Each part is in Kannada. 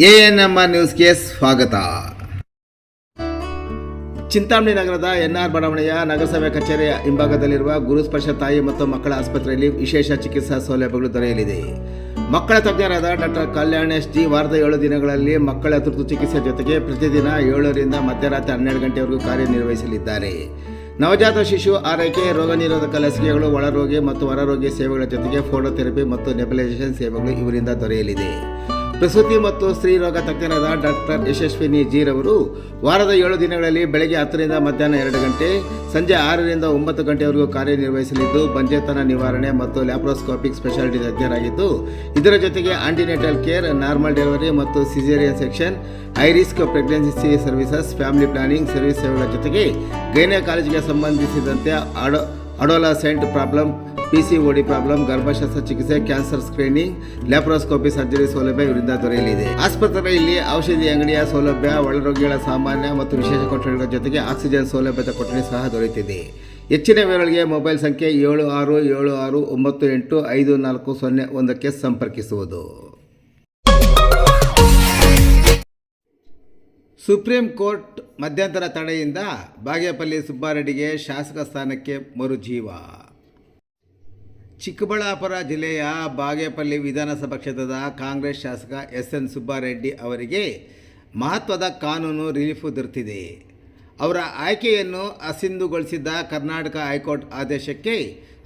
ಎಎನ್ಎಂಆರ್ ನ್ಯೂಸ್ಗೆ ಸ್ವಾಗತ. ಚಿಂತಾಮಣಿ ನಗರದ ಎನ್ಆರ್ ಬಡಾವಣೆಯ ನಗರಸಭೆ ಕಚೇರಿಯ ಹಿಂಭಾಗದಲ್ಲಿರುವ ಗುರುಸ್ಪರ್ಶ ತಾಯಿ ಮತ್ತು ಮಕ್ಕಳ ಆಸ್ಪತ್ರೆಯಲ್ಲಿ ವಿಶೇಷ ಚಿಕಿತ್ಸಾ ಸೌಲಭ್ಯಗಳು ದೊರೆಯಲಿದೆ. ಮಕ್ಕಳ ತಜ್ಞರಾದ ಡಾಕ್ಟರ್ ಕಲ್ಯಾಣ್ ಎಸ್ ಜಿ ವಾರದ 7 ದಿನಗಳಲ್ಲಿ ಮಕ್ಕಳ ತುರ್ತು ಚಿಕಿತ್ಸೆ ಜೊತೆಗೆ ಪ್ರತಿದಿನ 7 ರಿಂದ ಮಧ್ಯರಾತ್ರಿ 12 ಗಂಟೆವರೆಗೂ ಕಾರ್ಯನಿರ್ವಹಿಸಲಿದ್ದಾರೆ. ನವಜಾತ ಶಿಶು ಆರೈಕೆ, ರೋಗ ನಿರೋಧಕ ಲಸಿಕೆಗಳು, ಒಳರೋಗಿ ಮತ್ತು ಹೊರರೋಗಿ ಸೇವೆಗಳ ಜೊತೆಗೆ ಫೋಟೋಥೆರಪಿ ಮತ್ತು ನೆಬುಲೈಸೇಷನ್ ಸೇವೆಗಳು ಇವರಿಂದ ದೊರೆಯಲಿದೆ. ಪ್ರಸೂತಿ ಮತ್ತು ಸ್ತ್ರೀ ರೋಗ ತಜ್ಞರಾದ ಡಾಕ್ಟರ್ ಯಶಸ್ವಿನಿ ಜಿ ರವರು ವಾರದ 7 ದಿನಗಳಲ್ಲಿ ಬೆಳಗ್ಗೆ 10 ರಿಂದ ಮಧ್ಯಾಹ್ನ 2 ಗಂಟೆ, ಸಂಜೆ 6 ರಿಂದ 9 ಗಂಟೆವರೆಗೂ ಕಾರ್ಯನಿರ್ವಹಿಸಲಿದ್ದು ಬಂಜೆತನ ನಿವಾರಣೆ ಮತ್ತು ಲ್ಯಾಪ್ರೋಸ್ಕೋಪಿಕ್ ಸ್ಪೆಷಾಲಿಟಿ ತಜ್ಞರಾಗಿದ್ದು, ಇದರ ಜೊತೆಗೆ ಆಂಟಿನೆಟಲ್ ಕೇರ್, ನಾರ್ಮಲ್ ಡೆಲಿವರಿ ಮತ್ತು caesarean section, high risk pregnancy services, family planning service ಸೇವೆಗಳ ಜೊತೆಗೆ ಗೈನಕಾಲಜಿಗೆ ಸಂಬಂಧಿಸಿದಂತೆ ಅಡೋಲಸೆಂಟ್ ಪ್ರಾಬ್ಲಮ್, PCOD ಪ್ರಾಬ್ಲಮ್, ಗರ್ಭಶಸ್ತ್ರ ಚಿಕಿತ್ಸೆ, ಕ್ಯಾನ್ಸರ್ ಸ್ಕ್ರೀನಿಂಗ್, ಲ್ಯಾಪ್ರೋಸ್ಕೋಪಿ ಸರ್ಜರಿ ಸೌಲಭ್ಯ ಇವರಿಂದ ದೊರೆಯಲಿದೆ. ಆಸ್ಪತ್ರೆಯಲ್ಲಿ ಔಷಧಿ ಅಂಗಡಿಯ ಸೌಲಭ್ಯ, ಒಳರೋಗಿಗಳ ಸಾಮಾನ್ಯ ಮತ್ತು ವಿಶೇಷ ಕೊಠಡಿಗಳ ಜೊತೆಗೆ ಆಕ್ಸಿಜನ್ ಸೌಲಭ್ಯದ ಕೊಠಡಿ ಸಹ ದೊರೆಯುತ್ತಿದೆ. ಹೆಚ್ಚಿನ ವಿವರಗಳಿಗೆ ಮೊಬೈಲ್ ಸಂಖ್ಯೆ 7676985401ಕ್ಕೆ ಸಂಪರ್ಕಿಸುವುದು. ಸುಪ್ರೀಂ ಕೋರ್ಟ್ ಮಧ್ಯಂತರ ತಡೆಯಿಂದ ಬಾಗೇಪಲ್ಲಿ ಸುಬ್ಬಾರೆಡ್ಡಿಗೆ ಶಾಸಕ ಸ್ಥಾನಕ್ಕೆ ಮರುಜೀವ. ಚಿಕ್ಕಬಳ್ಳಾಪುರ ಜಿಲ್ಲೆಯ ಬಾಗೇಪಲ್ಲಿ ವಿಧಾನಸಭಾ ಕ್ಷೇತ್ರದ ಕಾಂಗ್ರೆಸ್ ಶಾಸಕ SN ಸುಬ್ಬಾರೆಡ್ಡಿ ಅವರಿಗೆ ಮಹತ್ವದ ಕಾನೂನು ರಿಲೀಫ್ ದೊರೆತಿದೆ. ಅವರ ಆಯ್ಕೆಯನ್ನು ಅಸಿಂಧುಗೊಳಿಸಿದ್ದ ಕರ್ನಾಟಕ ಹೈಕೋರ್ಟ್ ಆದೇಶಕ್ಕೆ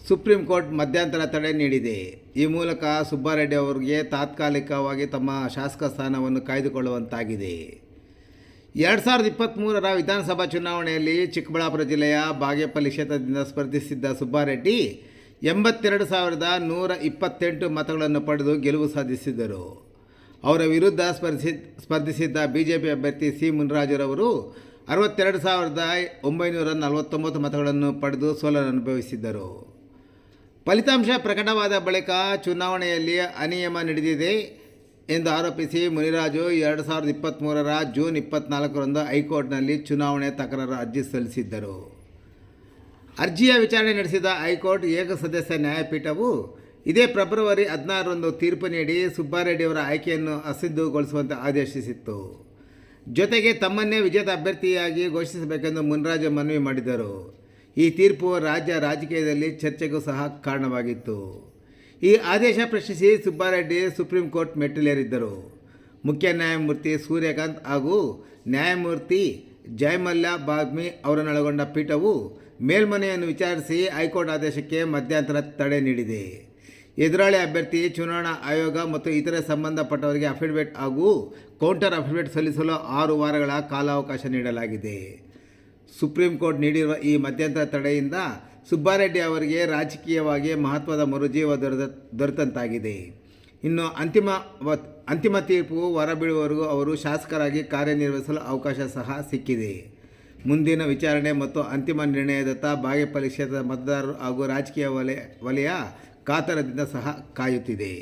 ಸುಪ್ರೀಂ ಕೋರ್ಟ್ ಮಧ್ಯಂತರ ತಡೆ ನೀಡಿದೆ. ಈ ಮೂಲಕ ಸುಬ್ಬಾರೆಡ್ಡಿ ಅವರಿಗೆ ತಾತ್ಕಾಲಿಕವಾಗಿ ತಮ್ಮ ಶಾಸಕ ಸ್ಥಾನವನ್ನು ಕಾಯ್ದುಕೊಳ್ಳುವಂತಾಗಿದೆ. 2023ರ ವಿಧಾನಸಭಾ ಚುನಾವಣೆಯಲ್ಲಿ ಚಿಕ್ಕಬಳ್ಳಾಪುರ ಜಿಲ್ಲೆಯ ಬಾಗೇಪಲ್ಲಿ ಕ್ಷೇತ್ರದಿಂದ ಸ್ಪರ್ಧಿಸಿದ್ದ ಸುಬ್ಬಾರೆಡ್ಡಿ 82,128 ಮತಗಳನ್ನು ಪಡೆದು ಗೆಲುವು ಸಾಧಿಸಿದರು. ಅವರ ವಿರುದ್ಧ ಸ್ಪರ್ಧಿಸಿದ್ದ ಬಿಜೆಪಿ ಅಭ್ಯರ್ಥಿ ಸಿ ಮುನ್ರಾಜುರವರು 62,949 ಮತಗಳನ್ನು ಪಡೆದು ಸೋಲನ್ನು ಅನುಭವಿಸಿದ್ದರು. ಫಲಿತಾಂಶ ಪ್ರಕಟವಾದ ಬಳಿಕ ಚುನಾವಣೆಯಲ್ಲಿ ಅನಿಯಮ ನಡೆದಿದೆ ಎಂದು ಆರೋಪಿಸಿ ಮುನಿರಾಜು 2023ರ ಜೂನ್ 24ರಂದು ಹೈಕೋರ್ಟ್ನಲ್ಲಿ ಚುನಾವಣೆ ತಕರಾರು ಅರ್ಜಿ ಸಲ್ಲಿಸಿದ್ದರು. ಅರ್ಜಿಯ ವಿಚಾರಣೆ ನಡೆಸಿದ ಹೈಕೋರ್ಟ್ ಏಕಸದಸ್ಯ ನ್ಯಾಯಪೀಠವು ಇದೇ ಫೆಬ್ರವರಿ 16ರಂದು ತೀರ್ಪು ನೀಡಿ ಸುಬ್ಬಾರೆಡ್ಡಿಯವರ ಆಯ್ಕೆಯನ್ನು ಅಸಿಂಧುಗೊಳಿಸುವಂತೆ ಆದೇಶಿಸಿತ್ತು. ಜೊತೆಗೆ ತಮ್ಮನ್ನೇ ವಿಜೇತ ಅಭ್ಯರ್ಥಿಯಾಗಿ ಘೋಷಿಸಬೇಕೆಂದು ಮುನ್ರಾಜು ಮನವಿ ಮಾಡಿದರು. ಈ ತೀರ್ಪು ರಾಜ್ಯ ರಾಜಕೀಯದಲ್ಲಿ ಚರ್ಚೆಗೂ ಸಹ ಕಾರಣವಾಗಿತ್ತು. ಈ ಆದೇಶ ಪ್ರಶ್ನಿಸಿ ಸುಬ್ಬಾರೆಡ್ಡಿ ಸುಪ್ರೀಂ ಕೋರ್ಟ್ ಮೆಟ್ಟಿಲೇರಿದ್ದರು. ಮುಖ್ಯ ನ್ಯಾಯಮೂರ್ತಿ ಸೂರ್ಯಕಾಂತ್ ಹಾಗೂ ನ್ಯಾಯಮೂರ್ತಿ ಜಯಮಲ್ಯ ಬಾಗ್ಮಿ ಅವರನ್ನೊಳಗೊಂಡ ಪೀಠವು ಮೇಲ್ಮನೆಯನ್ನು ವಿಚಾರಿಸಿ ಹೈಕೋರ್ಟ್ ಆದೇಶಕ್ಕೆ ಮಧ್ಯಂತರ ತಡೆ ನೀಡಿದೆ. ಎದುರಾಳಿ ಅಭ್ಯರ್ಥಿ, ಚುನಾವಣಾ ಆಯೋಗ ಮತ್ತು ಇತರೆ ಸಂಬಂಧಪಟ್ಟವರಿಗೆ ಅಫಿಡವಿಟ್ ಹಾಗೂ ಕೌಂಟರ್ ಅಫಿಡವಿಟ್ ಸಲ್ಲಿಸಲು 6 ವಾರಗಳ ಕಾಲಾವಕಾಶ ನೀಡಲಾಗಿದೆ. ಸುಪ್ರೀಂ ಕೋರ್ಟ್ ನೀಡಿರುವ ಈ ಮಧ್ಯಂತರ ತಡೆಯಿಂದ ಸುಬ್ಬಾರೆಡ್ಡಿ ಅವರಿಗೆ ರಾಜಕೀಯವಾಗಿ ಮಹತ್ವದ ಮರುಜೀವ ದೊರೆತಂತಾಗಿದೆ. ಇನ್ನು ಅಂತಿಮ ತೀರ್ಪು ಹೊರಬೀಳುವವರೆಗೂ ಅವರು ಶಾಸಕರಾಗಿ ಕಾರ್ಯನಿರ್ವಹಿಸಲು ಅವಕಾಶ ಸಹ ಸಿಕ್ಕಿದೆ. ಮುಂದಿನ ವಿಚಾರಣೆ ಮತ್ತು ಅಂತಿಮ ನಿರ್ಣಯದತ್ತ ಬಾಗೇಪಲ್ಲಿ ಕ್ಷೇತ್ರದ ಮತದಾರರು ಹಾಗೂ ರಾಜಕೀಯ ವಲಯ ಕಾತರದಿಂದ ಸಹ ಕಾಯುತ್ತಿದೆ.